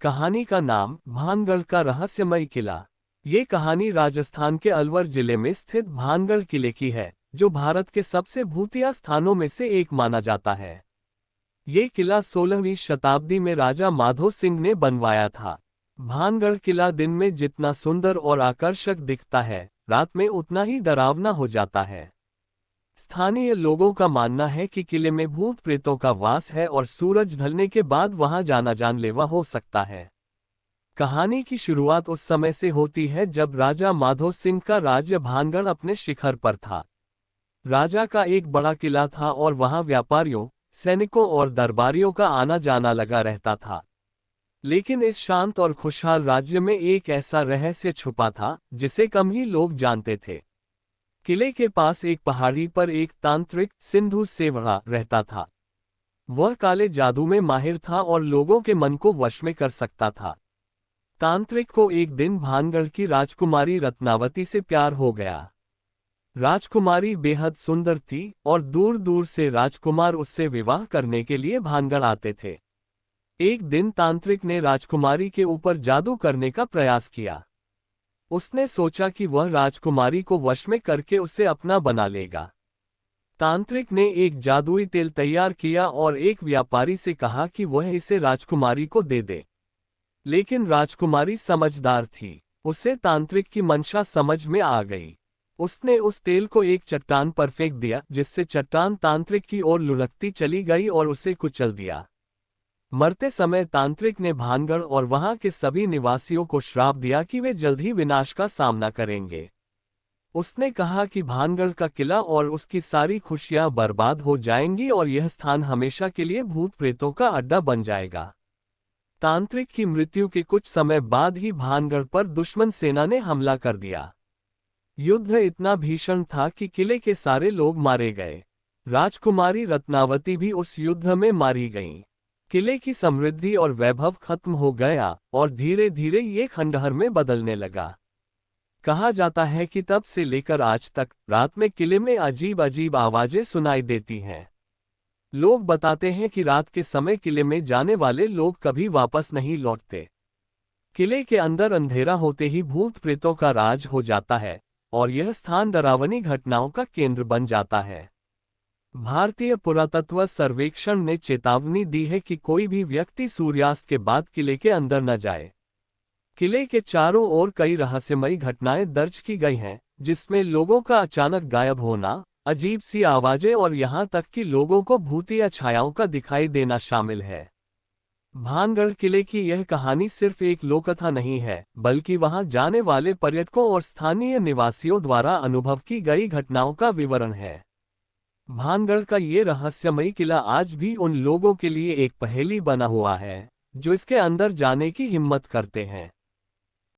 कहानी का नाम भानगढ़ का रहस्यमय किला। ये कहानी राजस्थान के अलवर जिले में स्थित भानगढ़ किले की है, जो भारत के सबसे भूतिया स्थानों में से एक माना जाता है। ये किला 16वीं शताब्दी में राजा माधो सिंह ने बनवाया था। भानगढ़ किला दिन में जितना सुंदर और आकर्षक दिखता है, रात में उतना ही डरावना हो जाता है। स्थानीय लोगों का मानना है कि किले में भूत प्रेतों का वास है और सूरज ढलने के बाद वहां जाना जानलेवा हो सकता है। कहानी की शुरुआत उस समय से होती है जब राजा माधो सिंह का राज्य भानगढ़ अपने शिखर पर था। राजा का एक बड़ा किला था और वहां व्यापारियों, सैनिकों और दरबारियों का आना जाना लगा रहता था। लेकिन इस शांत और खुशहाल राज्य में एक ऐसा रहस्य छुपा था जिसे कम ही लोग जानते थे। किले के पास एक पहाड़ी पर एक तांत्रिक सिंधु सेवड़ा रहता था। वह काले जादू में माहिर था और लोगों के मन को वश में कर सकता था। तांत्रिक को एक दिन भानगढ़ की राजकुमारी रत्नावती से प्यार हो गया। राजकुमारी बेहद सुंदर थी और दूर दूर से राजकुमार उससे विवाह करने के लिए भानगढ़ आते थे। एक दिन तांत्रिक ने राजकुमारी के ऊपर जादू करने का प्रयास किया। उसने सोचा कि वह राजकुमारी को वश में करके उसे अपना बना लेगा। तांत्रिक ने एक जादुई तेल तैयार किया और एक व्यापारी से कहा कि वह इसे राजकुमारी को दे दे। लेकिन राजकुमारी समझदार थी, उसे तांत्रिक की मंशा समझ में आ गई। उसने उस तेल को एक चट्टान पर फेंक दिया, जिससे चट्टान तांत्रिक की ओर लुढ़कती चली गई और उसे कुचल दिया। मरते समय तांत्रिक ने भानगढ़ और वहां के सभी निवासियों को श्राप दिया कि वे जल्द ही विनाश का सामना करेंगे। उसने कहा कि भानगढ़ का किला और उसकी सारी खुशियां बर्बाद हो जाएंगी और यह स्थान हमेशा के लिए भूत प्रेतों का अड्डा बन जाएगा। तांत्रिक की मृत्यु के कुछ समय बाद ही भानगढ़ पर दुश्मन सेना ने हमला कर दिया। युद्ध इतना भीषण था कि किले के सारे लोग मारे गए। राजकुमारी रत्नावती भी उस युद्ध में मारी गईं। किले की समृद्धि और वैभव खत्म हो गया और धीरे धीरे ये खंडहर में बदलने लगा। कहा जाता है कि तब से लेकर आज तक रात में किले में अजीब अजीब आवाजें सुनाई देती हैं। लोग बताते हैं कि रात के समय किले में जाने वाले लोग कभी वापस नहीं लौटते। किले के अंदर अंधेरा होते ही भूत प्रेतों का राज हो जाता है और यह स्थान डरावनी घटनाओं का केंद्र बन जाता है। भारतीय पुरातत्व सर्वेक्षण ने चेतावनी दी है कि कोई भी व्यक्ति सूर्यास्त के बाद किले के अंदर न जाए। किले के चारों ओर कई रहस्यमयी घटनाएं दर्ज की गई हैं, जिसमें लोगों का अचानक गायब होना, अजीब सी आवाजें और यहां तक कि लोगों को भूतिया छायाओं का दिखाई देना शामिल है। भानगढ़ किले की यह कहानी सिर्फ एक लोककथा नहीं है, बल्कि वहां जाने वाले पर्यटकों और स्थानीय निवासियों द्वारा अनुभव की गई घटनाओं का विवरण है। भानगढ़ का ये रहस्यमयी किला आज भी उन लोगों के लिए एक पहेली बना हुआ है, जो इसके अंदर जाने की हिम्मत करते हैं।